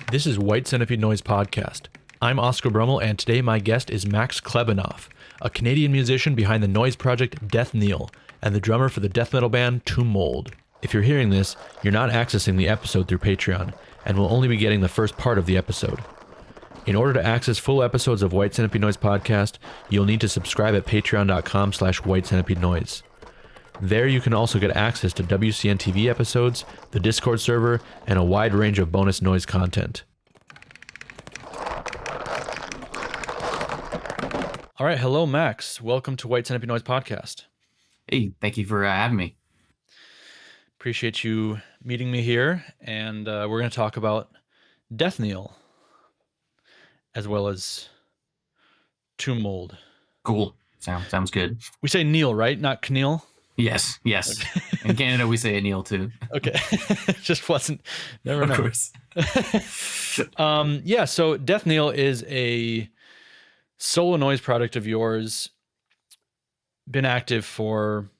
This is White Centipede Noise Podcast. I'm Oscar Brummel, and today my guest is Max Klebanoff, a Canadian musician behind the noise project Death Kneel, and the drummer for the death metal band Tomb Mold. If you're hearing this, you're not accessing the episode through Patreon, and will only be getting the first part of the episode. In order to access full episodes of White Centipede Noise Podcast, you'll need to subscribe at patreon.com/White Centipede Noise. There you can also get access to WCN TV episodes, the Discord server, and a wide range of bonus noise content. All right, hello Max. Welcome to White Centipede Noise Podcast. Hey, thank you for having me. Appreciate you meeting me here, and we're going to talk about Death Kneel, as well as Tomb Mold. Cool. Sounds good. We say Kneel, right? Not Kneel? Yes. Okay. In Canada, we say Nell too. Okay. Just wasn't, never know. Of course. So Death Kneel is a solo noise project of yours. Been active for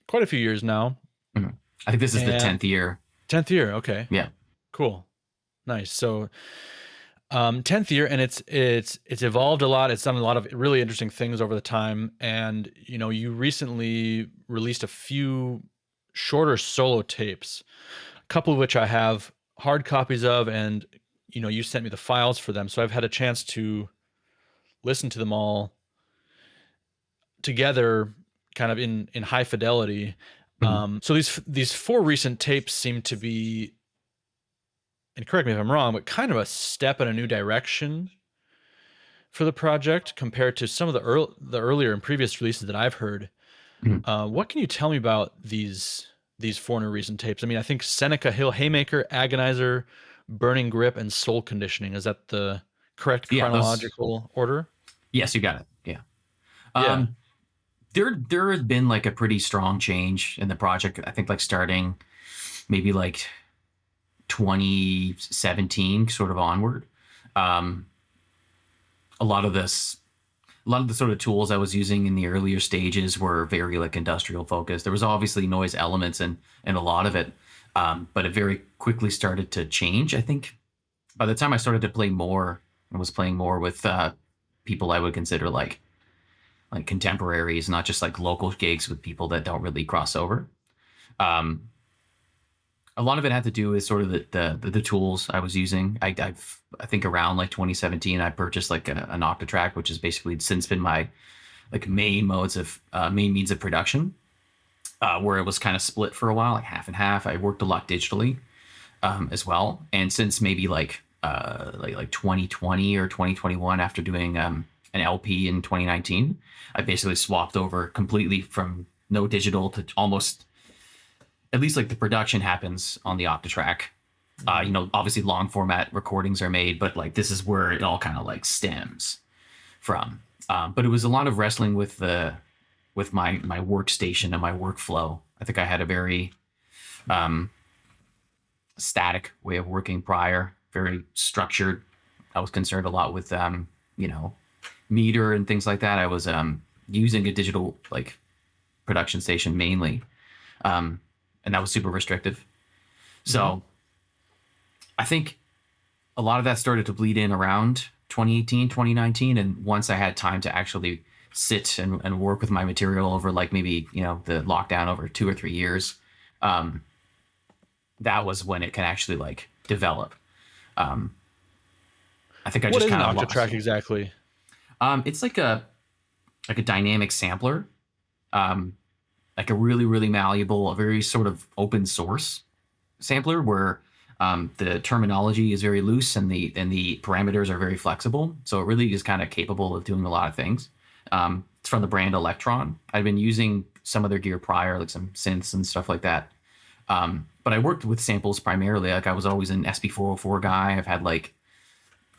quite a few years now. Mm-hmm. I think this is the 10th year. 10th year, okay. Yeah. Cool. Nice. So 10th year, and it's evolved a lot. It's done a lot of really interesting things over the time. And, you know, you recently released a few shorter solo tapes, a couple of which I have hard copies of, and, you know, you sent me the files for them. So I've had a chance to listen to them all together, kind of in high fidelity. Mm-hmm. So these four recent tapes seem to be, and correct me if I'm wrong, but kind of a step in a new direction for the project compared to some of the earlier and previous releases that I've heard. Mm-hmm. What can you tell me about these four new recent tapes? I mean, I think Seneca Hill Haymaker, Agonizer, Burning Grip, and Soul Conditioning. Is that the correct chronological order? Yes, you got it. Yeah. There has been like a pretty strong change in the project. I think like starting maybe like 2017 sort of onward. A lot of the sort of tools I was using in the earlier stages were very like industrial focused. There was obviously noise elements in a lot of it, but it very quickly started to change. I think by the time I started to play more, I was playing more with people I would consider like contemporaries, not just like local gigs with people that don't really cross over. A lot of it had to do with sort of the tools I was using. I think around like 2017, I purchased like an Octotrack, which has basically since been my like main means of production, where it was kind of split for a while, like half and half. I worked a lot digitally as well, and since maybe like 2020 or 2021, after doing an LP in 2019, I basically swapped over completely from no digital to almost. At least like the production happens on the Octotrack. You know, obviously long format recordings are made, but like this is where it all kind of like stems from. But it was a lot of wrestling with my workstation and my workflow. I think I had a very static way of working prior, very structured. I was concerned a lot with meter and things like that. I was using a digital like production station mainly. And that was super restrictive. So I think a lot of that started to bleed in around 2018, 2019. And once I had time to actually sit and work with my material over like maybe, you know, the lockdown over 2 or 3 years, that was when it can actually like develop. I think I just kind of lost. What is an Octotrack exactly? It's like a dynamic sampler. Like a really, really malleable, a very sort of open source sampler where the terminology is very loose and the parameters are very flexible. So it really is kind of capable of doing a lot of things. It's from the brand Electron. I've been using some of their gear prior, like some synths and stuff like that. But I worked with samples primarily. Like I was always an SB404 guy.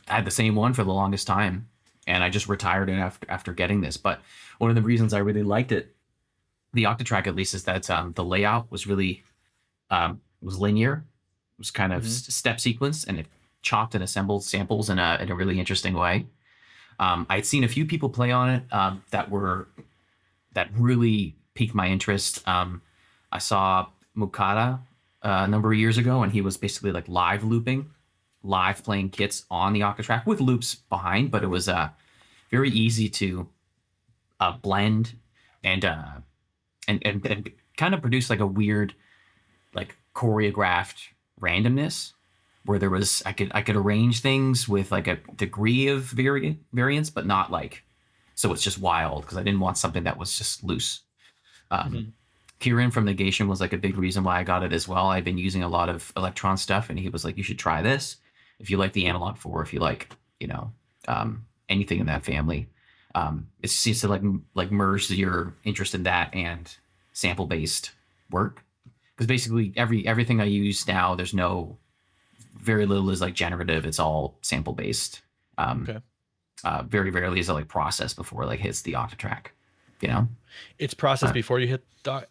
I had the same one for the longest time, and I just retired it after getting this. But one of the reasons I really liked it, the Octotrack at least, is that the layout was really was linear. It was kind of step sequence, and it chopped and assembled samples in a really interesting way. I'd seen a few people play on it that really piqued my interest. I saw Mukata a number of years ago, and he was basically like live looping live playing kits on the Octotrack with loops behind, but it was very easy to blend and kind of produce like a weird, like choreographed randomness where there was I could arrange things with like a degree of variance, but not like so it's just wild, because I didn't want something that was just loose. Kieran from Negation was like a big reason why I got it as well. I've been using a lot of Electron stuff, and he was like, you should try this if you like the Analog 4, if you like, anything in that family. It seems to like merge your interest in that and sample based work, because basically everything I use now, there's very little is like generative. It's all sample based. Okay. Very rarely is it like processed before it like hits the Octotrack. It's processed before you hit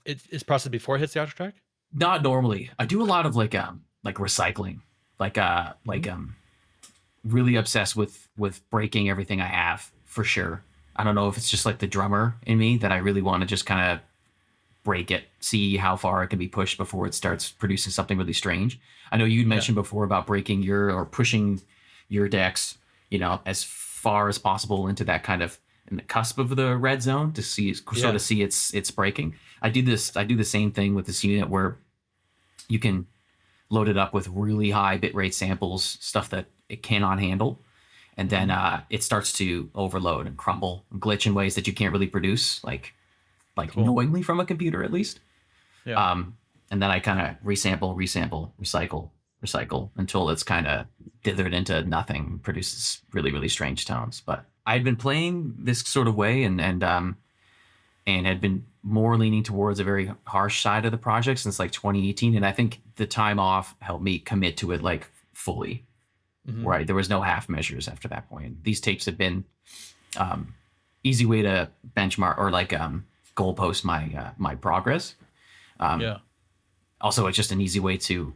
it's processed before it hits the Octotrack? Not normally. I do a lot of like recycling, really obsessed with breaking everything I have, for sure. I don't know if it's just like the drummer in me that I really want to just kind of break it, see how far it can be pushed before it starts producing something really strange. I know you'd mentioned before about breaking pushing your decks, as far as possible into that kind of in the cusp of the red zone to see it's breaking. I do the same thing with this unit where you can load it up with really high bitrate samples, stuff that it cannot handle, and then it starts to overload and crumble and glitch in ways that you can't really produce, like cool. Knowingly from a computer at least. Yeah. And then I kind of resample, recycle until it's kind of dithered into nothing, produces really, really strange tones. But I'd been playing this sort of way and had been more leaning towards a very harsh side of the project since like 2018. And I think the time off helped me commit to it like fully. Right. There was no half measures after that point. These tapes have been easy way to benchmark or like goalpost my progress. Also, it's just an easy way to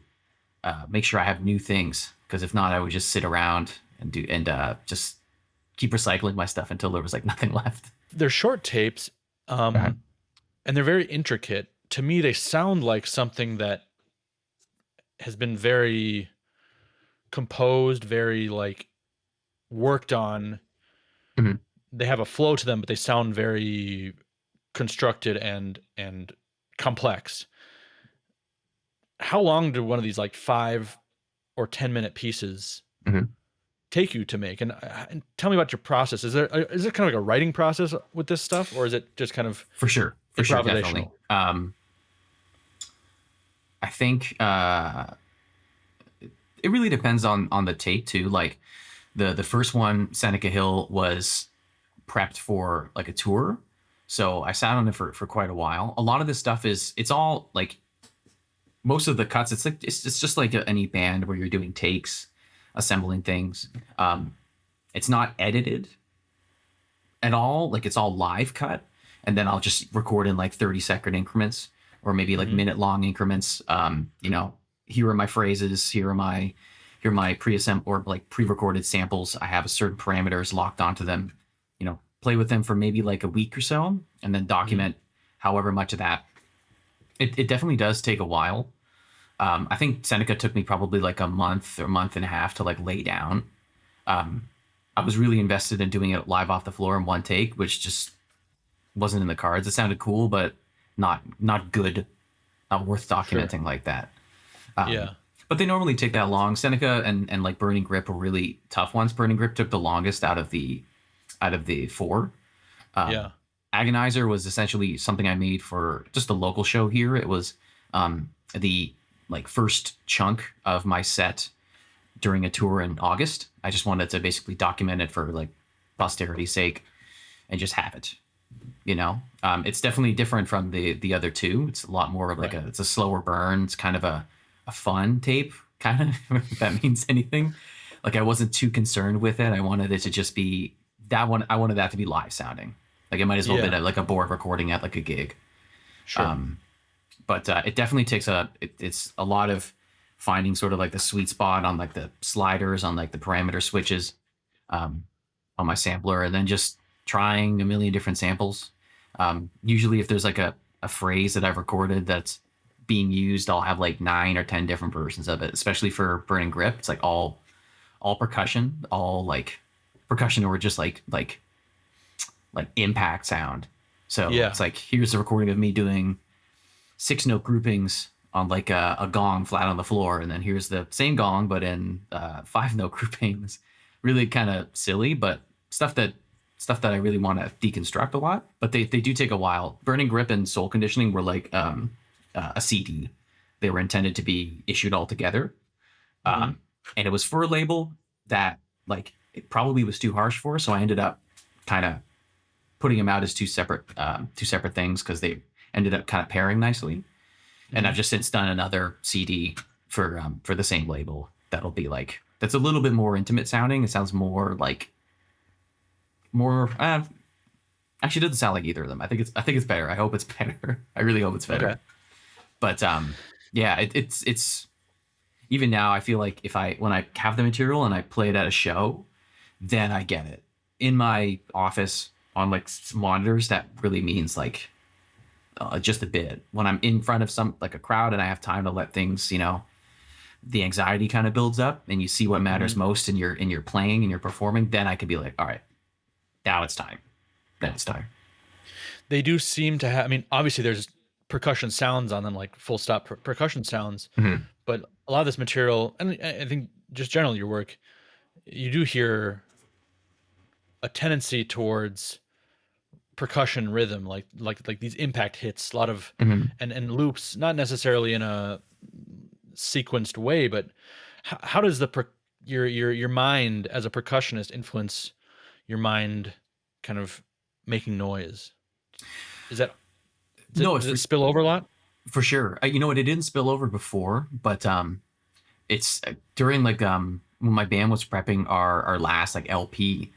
make sure I have new things, because if not, I would just sit around and just keep recycling my stuff until there was like nothing left. They're short tapes, and they're very intricate. To me, they sound like something that has been very composed, very like worked on. They have a flow to them, but they sound very constructed and complex. How long do one of these like 5 or 10 minute pieces take you to make? And tell me about your process. Is it kind of like a writing process with this stuff, or is it just kind of for sure, definitely. I think it really depends on the tape too. Like the first one, Seneca Hill, was prepped for like a tour, so I sat on it for quite a while. A lot of this stuff it's all like, most of the cuts, it's just like any band where you're doing takes, assembling things. It's not edited at all. Like it's all live cut, and then I'll just record in like 30-second increments or maybe like minute-long increments. Here are my phrases. Here are my pre-assembled or like pre-recorded samples. I have a certain parameters locked onto them. Play with them for maybe like a week or so, and then document however much of that. It definitely does take a while. I think Seneca took me probably like a month or month and a half to like lay down. I was really invested in doing it live off the floor in one take, which just wasn't in the cards. It sounded cool, but not good, not worth documenting like that. But they normally take that long. Seneca and like Burning Grip were really tough ones. Burning Grip took the longest out of the 4. Agonizer was essentially something I made for just a local show here. It was the like first chunk of my set during a tour in August. I just wanted to basically document it for like posterity's sake and just have it. It's definitely different from the other two. It's a lot more of like it's a slower burn. It's kind of a fun tape, kind of, if that means anything. Like I wasn't too concerned with it. I wanted it to just be that one. I wanted that to be live sounding. Like it might as well be like a board recording at like a gig. Sure. But it definitely takes it's a lot of finding sort of like the sweet spot on like the sliders, on like the parameter switches, on my sampler, and then just trying a million different samples. Usually if there's like a phrase that I've recorded that's being used, I'll have like 9 or 10 different versions of it, especially for Burning Grip. It's like all all percussion, all like percussion or just like impact sound. So it's like, here's a recording of me doing 6-note groupings on like a gong flat on the floor, and then here's the same gong but in 5-note groupings. Really kind of silly, but stuff that I really want to deconstruct a lot. But they do take a while. Burning Grip and Soul Conditioning were like a CD. They were intended to be issued all together, and it was for a label that like it probably was too harsh for. So I ended up kind of putting them out as two separate things, because they ended up kind of pairing nicely. And I've just since done another CD for the same label that'll be like, that's a little bit more intimate sounding. It sounds more actually, it doesn't sound like either of them. I think it's better. I hope it's better. I really hope it's better. Okay. But it's even now, I feel like when I have the material and I play it at a show, then I get it. In my office on like monitors, that really means like just a bit. When I'm in front of a crowd and I have time to let things, the anxiety kind of builds up and you see what matters most in your playing and your performing, then I can be like, all right, now it's time. Then it's time. They do seem to have, I mean, obviously there's percussion sounds on them, like full stop percussion sounds, but a lot of this material, and I think just generally your work, you do hear a tendency towards percussion rhythm, like these impact hits, a lot of and loops, not necessarily in a sequenced way, but how does your mind as a percussionist influence your mind kind of making noise? Does it spill over a lot? For sure. It didn't spill over before, but it's during like when my band was prepping our last like LP.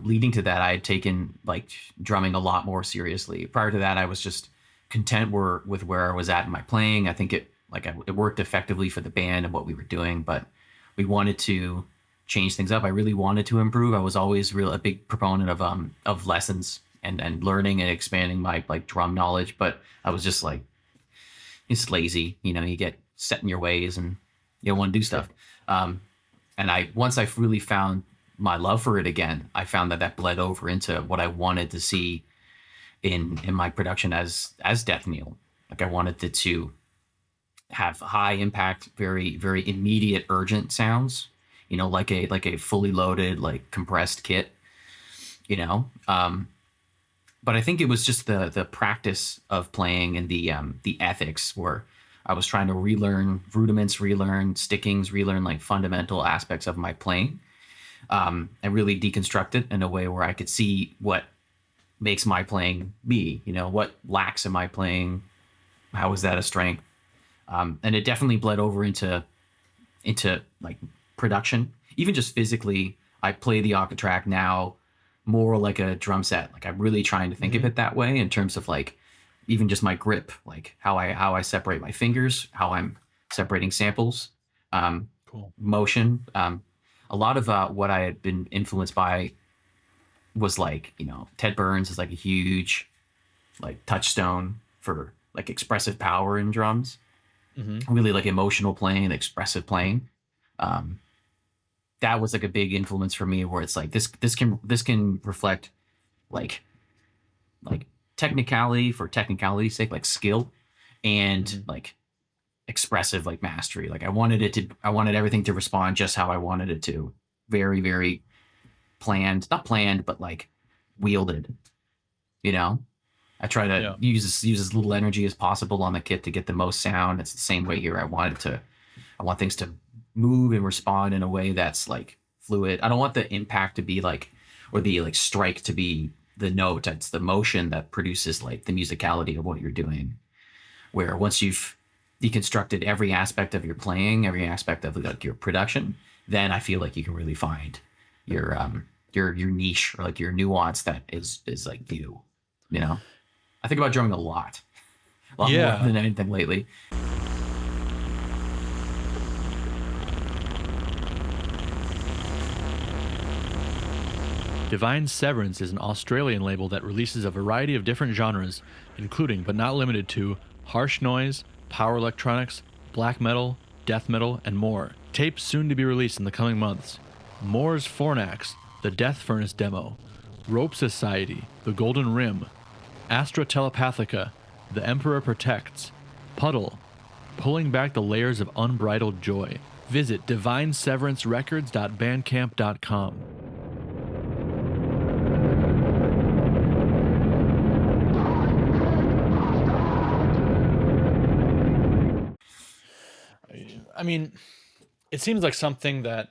Leading to that, I had taken like drumming a lot more seriously. Prior to that, I was just content with where I was at in my playing. I think it worked effectively for the band and what we were doing, but we wanted to change things up. I really wanted to improve. I was always a big proponent of lessons and learning and expanding my like drum knowledge, but I was just like, it's lazy. You get set in your ways and you don't want to do stuff. And once I really found my love for it again, I found that bled over into what I wanted to see in my production as Death Kneel. Like I wanted it to have high impact, very, very immediate, urgent sounds, like a fully loaded, like compressed kit, but I think it was just the practice of playing and the ethics where I was trying to relearn rudiments, relearn stickings, relearn like fundamental aspects of my playing. And really deconstruct it in a way where I could see what makes my playing me, what lacks in my playing, how is that a strength? And it definitely bled over into like production. Even just physically, I play the Octotrack now more like a drum set. Like I'm really trying to think of it that way in terms of like even just my grip, like how I separate my fingers, how I'm separating samples, motion. A lot of what I had been influenced by was like, Ted Burns is like a huge like touchstone for like expressive power in drums, really like emotional playing, expressive playing. That was like a big influence for me where it's like, this can reflect like technicality for technicality's sake, like skill and like expressive like mastery. Like I wanted everything to respond just how I wanted it to. Very, very not planned, but like wielded, I try to use as little energy as possible on the kit to get the most sound. It's the same way here. I want things to move and respond in a way that's like fluid. I don't want the impact to be like, or the like strike to be the note. It's the motion that produces like the musicality of what you're doing, where once you've deconstructed every aspect of your playing, every aspect of like your production, then I feel like you can really find your niche or like your nuance that is like you. I think about drumming a lot more than anything lately. Divine Severance is an Australian label that releases a variety of different genres, including but not limited to harsh noise, power electronics, black metal, death metal, and more. Tapes soon to be released in the coming months. Moore's Fornax, The Death Furnace Demo, Rope Society, The Golden Rim, Astra Telepathica, The Emperor Protects, Puddle, Pulling Back the Layers of Unbridled Joy. Visit divineseverancerecords.bandcamp.com. I mean, it seems like something that,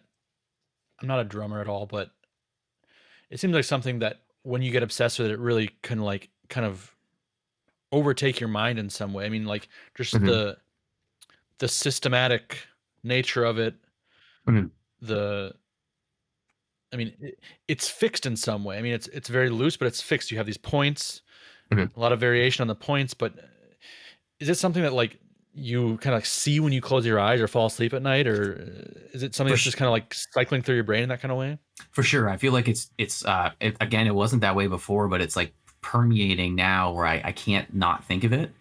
I'm not a drummer at all, but it seems like something that when you get obsessed with it, it really can like kind of overtake your mind in some way. I mean, like just the systematic nature of it, it's fixed in some way. I mean, it's very loose, but it's fixed. You have these points, a lot of variation on the points, but is it something that like you kind of like see when you close your eyes or fall asleep at night, or is it something that's just kind of like cycling through your brain in that kind of way? For sure. I feel like again, it wasn't that way before, but it's like permeating now where I can't not think of it.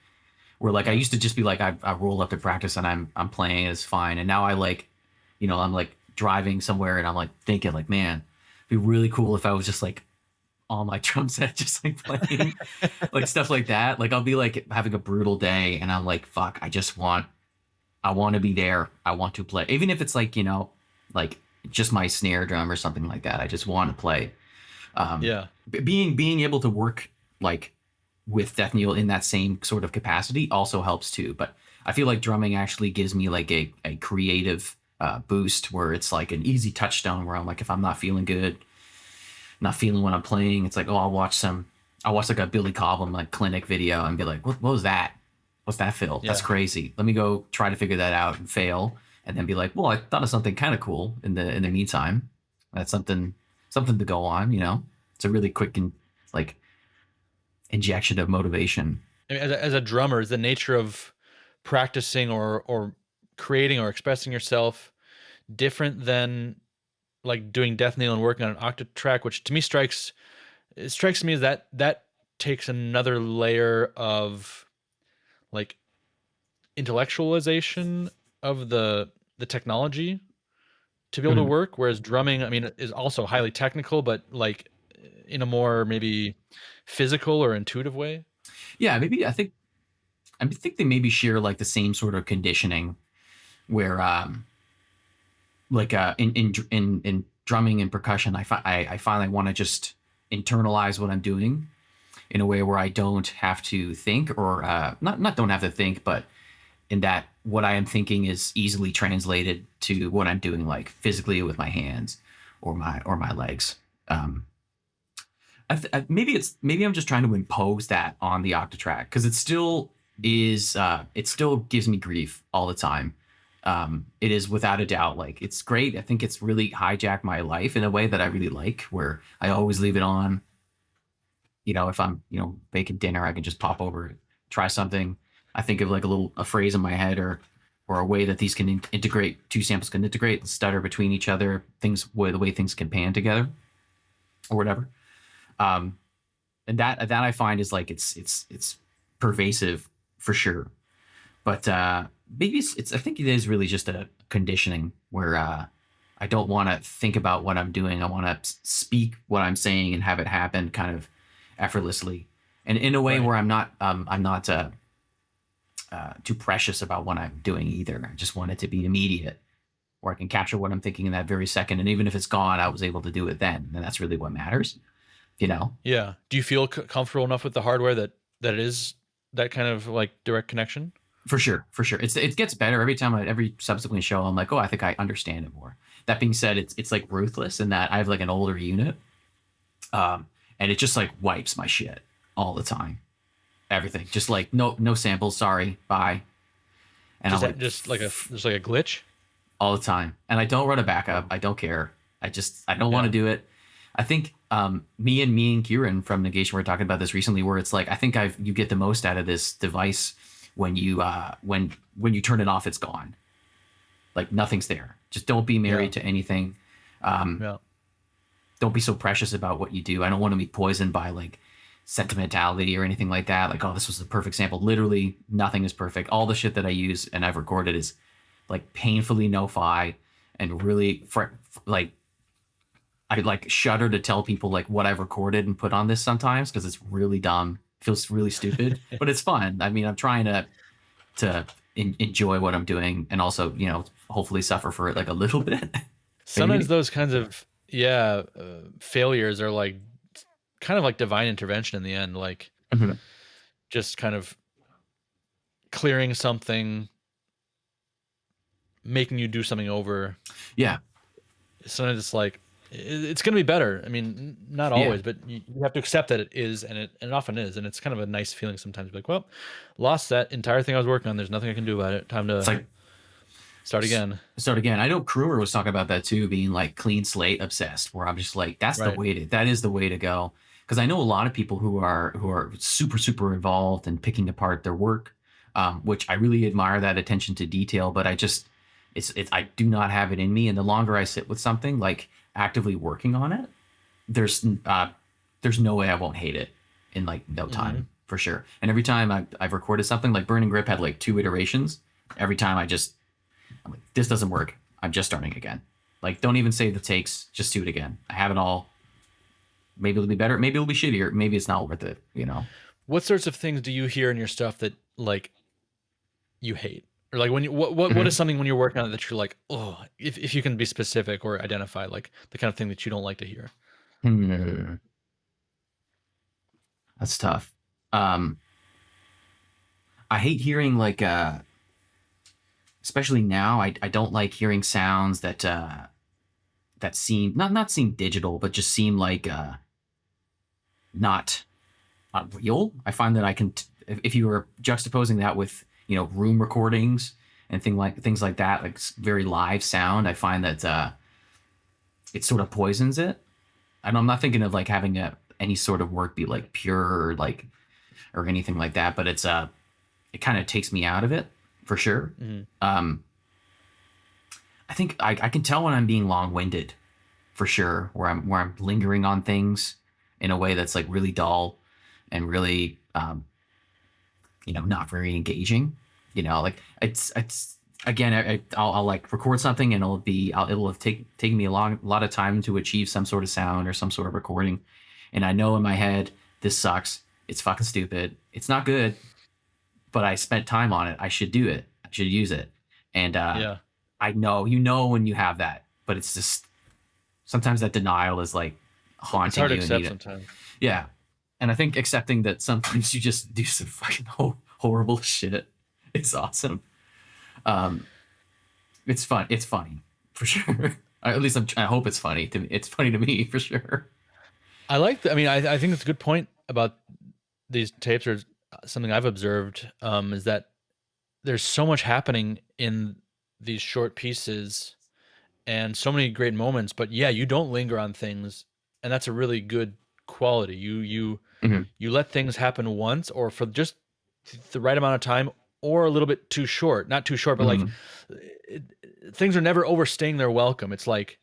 Where like I used to just be like, I roll up to practice and I'm playing, it's fine. And now I like, I'm like driving somewhere and I'm like thinking like, man, it'd be really cool if I was just like on my drum set, just like playing like stuff like that. Like I'll be like having a brutal day and I'm like, fuck, I want to be there. I want to play. Even if it's like, like just my snare drum or something like that. I just want to play. Being able to work like with Death Kneel in that same sort of capacity also helps too. But I feel like drumming actually gives me like a creative boost where it's like an easy touchstone where I'm like, if I'm not feeling good, not feeling what I'm playing, it's like, oh, I'll watch like a Billy Cobham like clinic video and be like, what was that? What's that feel? Yeah. That's crazy. Let me go try to figure that out and fail. And then be like, well, I thought of something kind of cool in the meantime. That's something to go on, It's a really quick and like injection of motivation. I mean, as a drummer, is the nature of practicing or creating or expressing yourself different than like doing Death Kneel and working on an Octotrack, which to me strikes me as that takes another layer of like intellectualization of the technology to be able to work, whereas drumming, I mean, is also highly technical, but like in a more maybe physical or intuitive way. Yeah, maybe I think they maybe share like the same sort of conditioning where like in drumming and percussion, I find I want to just internalize what I'm doing in a way where I don't have to think or not don't have to think, but in that what I am thinking is easily translated to what I'm doing, like physically with my hands or my legs. Maybe I'm just trying to impose that on the Octotrack because it still is. It still gives me grief all the time. It is without a doubt like it's great. I think it's really hijacked my life in a way that I really like, where I always leave it on. If I'm baking dinner, I can just pop over, try something. I think of like a phrase in my head or a way that these can integrate, two samples can integrate and stutter between each other, the way things can pan together or whatever. And that I find is like, it's pervasive for sure. But maybe I think it is really just a conditioning where I don't want to think about what I'm doing. I want to speak what I'm saying and have it happen kind of effortlessly. And in a way where I'm not too precious about what I'm doing either. I just want it to be immediate, where I can capture what I'm thinking in that very second. And even if it's gone, I was able to do it then. And that's really what matters, Yeah. Do you feel comfortable enough with the hardware that it is that kind of like direct connection? For sure. It gets better every time. Every subsequent show, I'm like, oh, I think I understand it more. That being said, it's like ruthless in that I have like an older unit, and it just like wipes my shit all the time. Everything, just like no samples. Sorry, bye. And I'm like, just like a glitch all the time. And I don't run a backup. I don't care. I don't want to do it. I think me and Kieran from Negation were talking about this recently, where it's like I think you get the most out of this device when you when you turn it off, it's gone. Like nothing's there. Just don't be married to anything. Don't be so precious about what you do. I don't want to be poisoned by like sentimentality or anything like that. Like, oh, this was the perfect sample. Literally nothing is perfect. All the shit that I use and I've recorded is like painfully no-fi and really like I like shudder to tell people like what I've recorded and put on this sometimes because it's really dumb. Feels really stupid, but it's fun. I mean, I'm trying to enjoy what I'm doing and also, hopefully suffer for it like a little bit. Sometimes those kinds of failures are like kind of like divine intervention in the end, like just kind of clearing something, making you do something over. Yeah. Sometimes it's like it's going to be better. I mean, not always, but you have to accept that it is, and it often is, and it's kind of a nice feeling sometimes. Like, well, lost that entire thing I was working on. There's nothing I can do about it. Time to start again. I know Krumer was talking about that too, being like clean slate obsessed, where I'm just like, that is the way to go. Because I know a lot of people who are super, super involved in picking apart their work, which I really admire that attention to detail, but I do not have it in me. And the longer I sit with something, like actively working on it, there's no way I won't hate it in like no time for sure. And every time I've recorded something, like Burning Grip had like 2 iterations. Every time I'm like, this doesn't work. I'm just starting again. Like, don't even save the takes. Just do it again. I have it all. Maybe it'll be better. Maybe it'll be shittier. Maybe it's not worth it. What sorts of things do you hear in your stuff that like you hate? Or like when you what is something when you're working on it that you're like, oh, if you can be specific or identify like the kind of thing that you don't like to hear? That's tough. I hate hearing like especially now, I don't like hearing sounds that seem not seem digital, but just seem like not real. I find that I can if you were juxtaposing that with room recordings and things like that, like very live sound, I find that it sort of poisons it. And I'm not thinking of like having any sort of work be like pure or anything like that, but it kind of takes me out of it for sure. I think I can tell when I'm being long-winded for sure, where I'm lingering on things in a way that's like really dull and really not very engaging. Like it's again, I'll like record something and it'll have taken me a lot of time to achieve some sort of sound or some sort of recording, and I know in my head this sucks, it's fucking stupid, it's not good, but I spent time on it, I should do it, I should use it. And I know when you have that, but it's just sometimes that denial is like haunting. It's hard you to accept sometimes. Yeah. And I think accepting that sometimes you just do some fucking horrible shit is awesome. It's fun. It's funny for sure. At least I hope it's funny to me. It's funny to me for sure. I think it's a good point about these tapes, or something I've observed, is that there's so much happening in these short pieces and so many great moments, but you don't linger on things, and that's a really good quality. You let things happen once, or for just the right amount of time, or a little bit too short. Not too short, but like things are never overstaying their welcome. It's like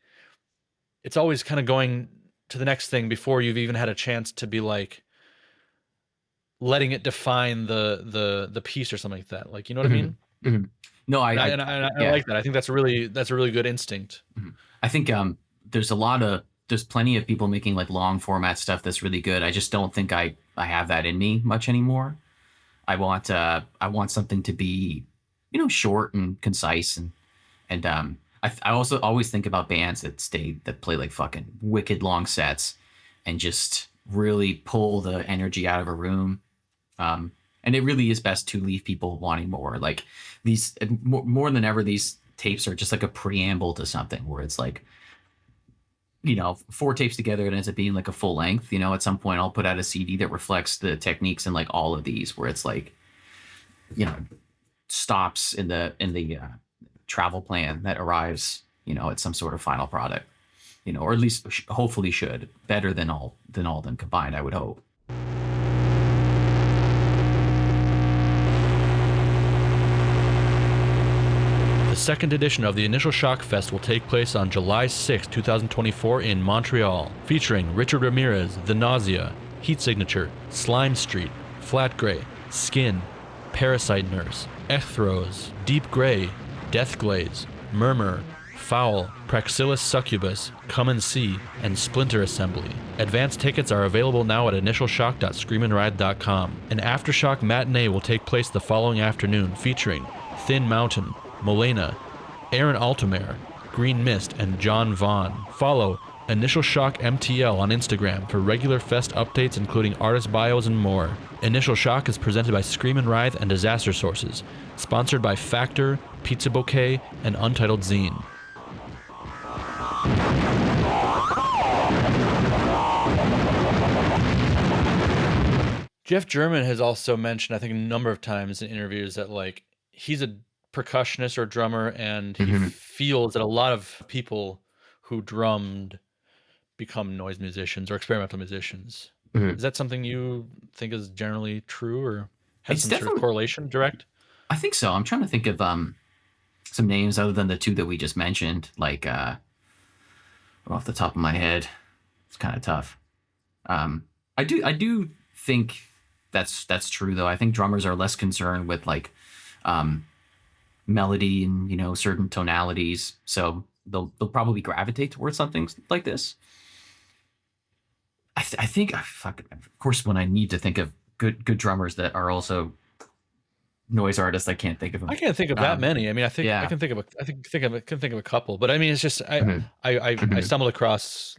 it's always kind of going to the next thing before you've even had a chance to be like letting it define the piece or something like that. Like, you know what I mean? No, I like that. I think that's a really good instinct. I think there's plenty of people making like long format stuff that's really good. I just don't think I have that in me much anymore. I want something to be, short and concise, and I also always think about bands that play like fucking wicked long sets and just really pull the energy out of a room. And it really is best to leave people wanting more. Like these, more than ever, these tapes are just like a preamble to something where it's like, 4 tapes together, it ends up being like a full length. At some point I'll put out a CD that reflects the techniques in like all of these, where it's like, stops in the travel plan that arrives, at some sort of final product, or at least hopefully should better than all of them combined, I would hope. The second edition of the Initial Shock Fest will take place on July 6, 2024 in Montreal, featuring Richard Ramirez, The Nausea, Heat Signature, Slime Street, Flat Grey, Skin, Parasite Nurse, Echthros, Deep Grey, Death Glaze, Murmur, Foul, Praxillus Succubus, Come and See, and Splinter Assembly. Advance tickets are available now at initialshock.screamandride.com. An Aftershock matinee will take place the following afternoon, featuring Thin Mountain, Molena, Aaron Altomare, Green Mist, and John Vaughn. Follow Initial Shock MTL on Instagram for regular fest updates including artist bios and more. Initial Shock is presented by Scream and Writhe and Disaster Sources, sponsored by Factor, Pizza Bouquet, and Untitled Zine. Jeff German has also mentioned, I think, a number of times in interviews that like he's a percussionist or drummer, and he feels that a lot of people who drummed become noise musicians or experimental musicians. Is that something you think is generally true, or has some sort of correlation, direct? I think so. I'm trying to think of some names other than the two that we just mentioned, like off the top of my head. It's kind of tough. I do think that's true though. I think drummers are less concerned with like melody and, you know, certain tonalities, so they'll probably gravitate towards something like this. I think of course, when I need to think of good drummers that are also noise artists, I can't think of them. I can't think of that many. I mean, I think I can think of a couple, but I mean, it's just I stumbled across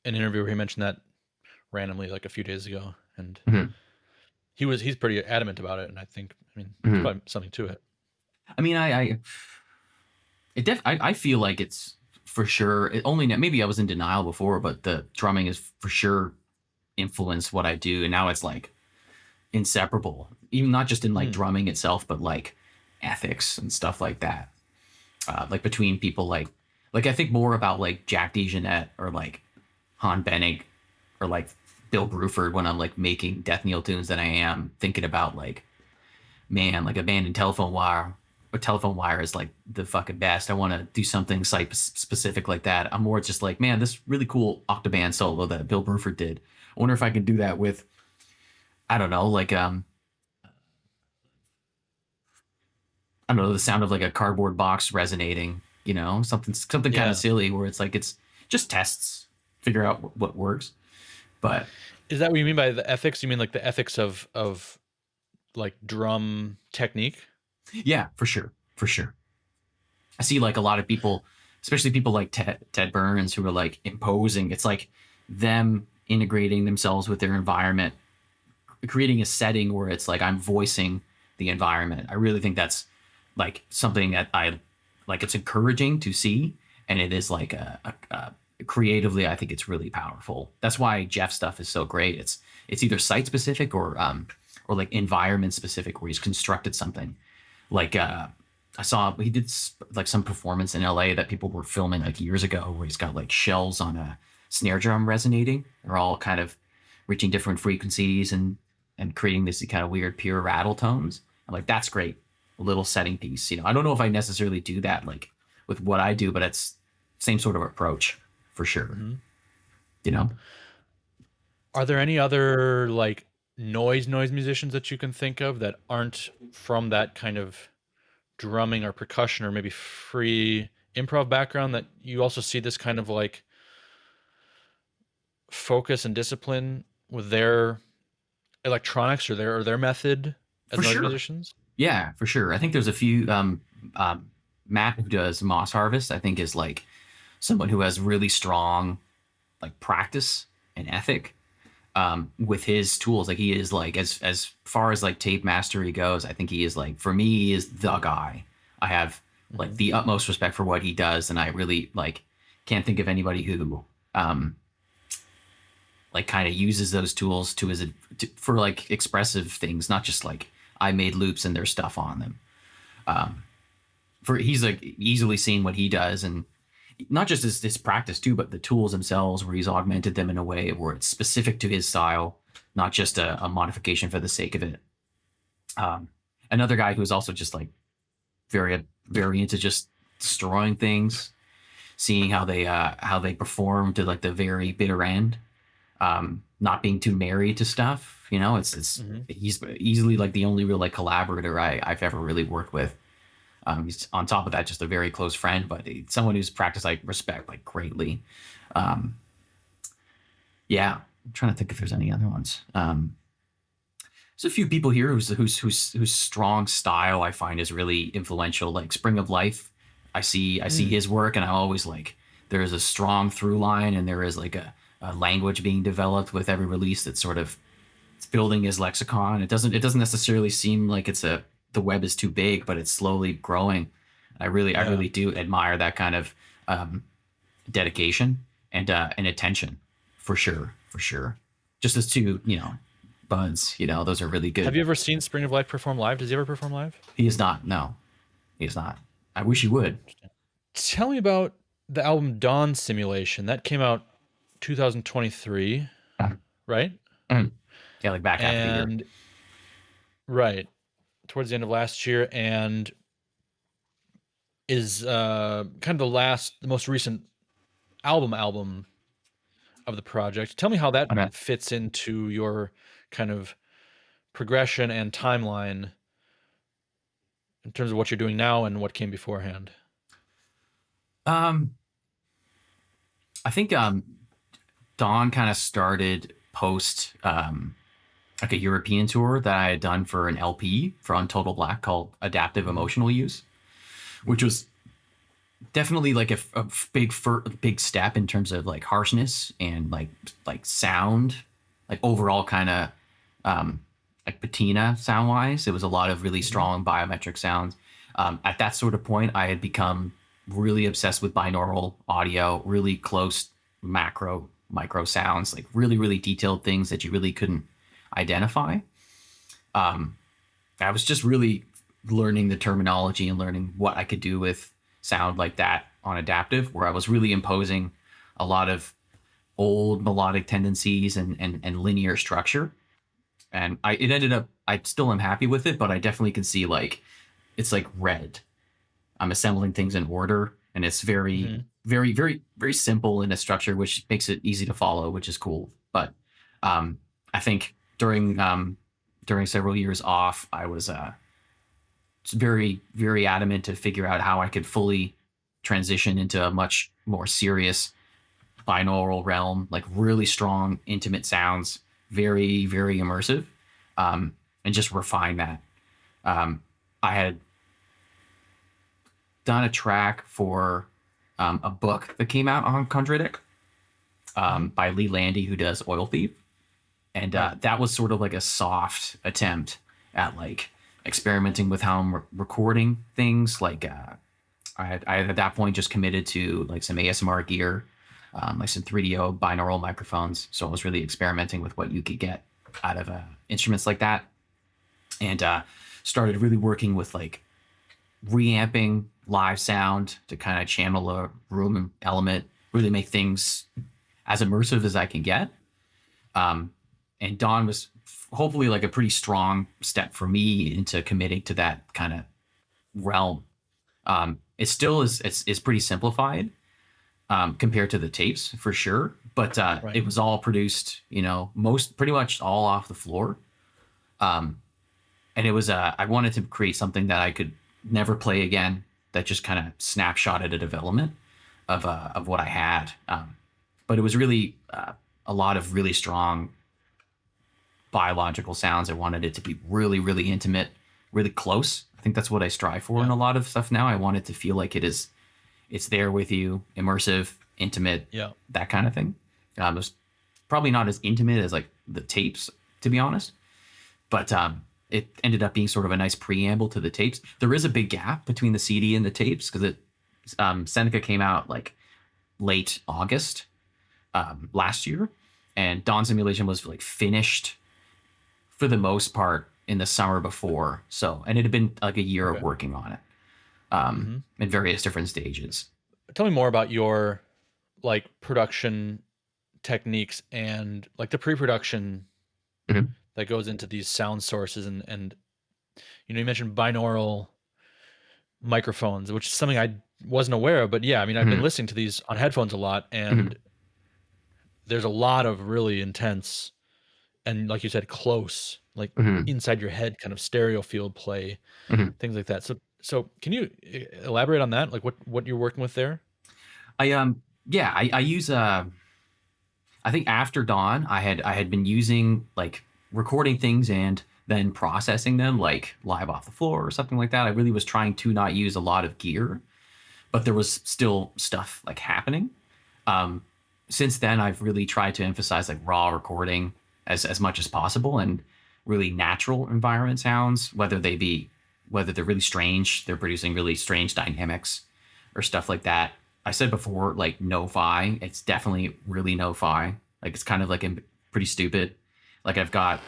an interview where he mentioned that randomly like a few days ago, and he's pretty adamant about it, and I think there's probably something to it. I mean, I feel like it's for sure. Maybe I was in denial before, but the drumming is for sure influenced what I do, and now it's like inseparable. Even not just in like drumming itself, but like ethics and stuff like that. Like between people like I think more about like Jack DeJohnette or like Han Bennig or like Bill Bruford when I'm like making Death Kneel tunes than I am thinking about like, man, like Abandoned Telephone Wire. Or Telephone Wire is like the fucking best. I want to do something site specific like that. I'm more just like, man, this really cool octoband solo that Bill Bruford did. I wonder if I can do that with, I don't know, like I don't know, the sound of like a cardboard box resonating, you know, something kind of silly where it's like it's just tests, figure out what works. But is that what you mean by the ethics? You mean like the ethics of like drum technique? Yeah, for sure. I see like a lot of people, especially people like Ted Burns, who are like imposing. It's like them integrating themselves with their environment, creating a setting where it's like I'm voicing the environment. I really think that's like something that I like. It's encouraging to see, and it is like creatively, I think it's really powerful. That's why Jeff's stuff is so great. It's either site specific or like environment specific, where he's constructed something. Like I saw he did like some performance in LA that people were filming like years ago, where he's got like shells on a snare drum resonating. They're all kind of reaching different frequencies and creating this kind of weird pure rattle tones. I'm like, that's great. A little setting piece. You know, I don't know if I necessarily do that like with what I do, but it's same sort of approach for sure. You know, are there any other like noise musicians that you can think of that aren't from that kind of drumming or percussion or maybe free improv background that you also see this kind of like focus and discipline with their electronics or their method as noise musicians? Yeah, for sure. I think there's a few Matt, who does Moss Harvest, I think is like someone who has really strong like practice and ethic with his tools. Like he is like as far as like tape mastery goes, I think he is like, for me, he is the guy. I have like the utmost respect for what he does, and I really like can't think of anybody who like kind of uses those tools for like expressive things, not just like I made loops and there's stuff on them. He's like easily seeing what he does, and not just his practice too, but the tools themselves, where he's augmented them in a way where it's specific to his style, not just a modification for the sake of it. Another guy who's also just like very, very into just destroying things, seeing how they perform to like the very bitter end, not being too married to stuff. You know, he's easily like the only real like collaborator I've ever really worked with. He's on top of that just a very close friend, but someone who's practiced I respect like greatly. Um, yeah, I'm trying to think if there's any other ones. There's a few people here whose strong style I find is really influential, like Spring of Life. I see his work, and I always like there is a strong through line, and there is like a language being developed with every release that's sort of it's building his lexicon. It doesn't necessarily seem like the web is too big, but it's slowly growing. I really do admire that kind of dedication and attention for sure. Just as two, buds, those are really good. Have you ever seen Spring of Life perform live? Does he ever perform live? He is not. No, he is not. I wish he would. Tell me about the album Dawn Simulation. That came out 2023, right? Mm. Yeah, like back half of the year. Right. Towards the end of last year, and is kind of the most recent album of the project. Tell me how that fits into your kind of progression and timeline in terms of what you're doing now and what came beforehand. I think Dawn kind of started post like a European tour that I had done for an LP for On Total Black called Adaptive Emotional Use, which was definitely like a big step in terms of like harshness and like sound, like overall kind of like patina sound wise. It was a lot of really strong biometric sounds. At that sort of point, I had become really obsessed with binaural audio, really close micro sounds, like really detailed things that you really couldn't identify. I was just really learning the terminology and learning what I could do with sound like that on adaptive, where I was really imposing a lot of old melodic tendencies and linear structure. And it ended up, I still am happy with it, but I definitely can see like, it's like red. I'm assembling things in order, and it's very, very, very, very simple in a structure, which makes it easy to follow, which is cool. But I think during several years off, I was very, very adamant to figure out how I could fully transition into a much more serious binaural realm, like really strong, intimate sounds, very, very immersive, and just refine that. I had done a track for a book that came out on Chondritic by Lee Landy, who does Oil Thief. And that was sort of like a soft attempt at like experimenting with how I'm recording things. Like I had at that point just committed to like some ASMR gear, like some 3DO binaural microphones. So I was really experimenting with what you could get out of instruments like that. And started really working with like reamping live sound to kind of channel a room element, really make things as immersive as I can get. And Dawn was hopefully like a pretty strong step for me into committing to that kind of realm. It still is pretty simplified compared to the tapes for sure, but it was all produced, pretty much all off the floor. And it was I wanted to create something that I could never play again, that just kind of snapshotted a development of what I had. But it was really a lot of really strong biological sounds. I wanted it to be really, really intimate, really close. I think that's what I strive for in a lot of stuff now. I want it to feel like it's there with you, immersive, intimate, that kind of thing. It was probably not as intimate as like the tapes, to be honest, but it ended up being sort of a nice preamble to the tapes. There is a big gap between the CD and the tapes because Seneca came out like late August last year, and Dawn Simulation was like finished for the most part in the summer before. So, and it had been like a year of working on it in various different stages. Tell me more about your like production techniques and like the pre-production that goes into these sound sources. And you mentioned binaural microphones, which is something I wasn't aware of, but yeah, I mean, I've been listening to these on headphones a lot, and there's a lot of really intense and, like you said, close, like inside your head kind of stereo field play, things like that. So So can you elaborate on that? Like what you're working with there? I use I think after Dawn, I had been using like recording things and then processing them like live off the floor or something like that. I really was trying to not use a lot of gear, but there was still stuff like happening. Since then, I've really tried to emphasize like raw recording as much as possible and really natural environment sounds, whether they're really strange, they're producing really strange dynamics or stuff like that. I said before, like no-fi, it's definitely really no-fi. Like it's kind of like pretty stupid. Like I've got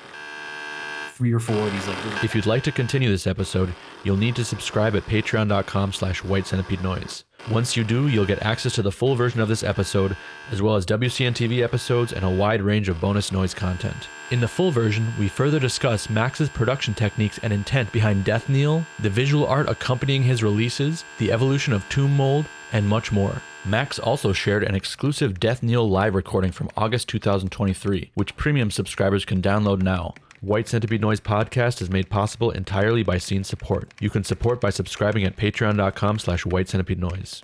3 or 4 of these like really. If you'd like to continue this episode, you'll need to subscribe at patreon.com/White Centipede Noise. Once you do, you'll get access to the full version of this episode, as well as WCN TV episodes and a wide range of bonus noise content. In the full version, we further discuss Max's production techniques and intent behind Death Kneel, the visual art accompanying his releases, the evolution of tomb mold, and much more. Max also shared an exclusive Death Kneel live recording from August 2023, which premium subscribers can download now. White Centipede Noise Podcast is made possible entirely by Scene support. You can support by subscribing at patreon.com/White Centipede Noise.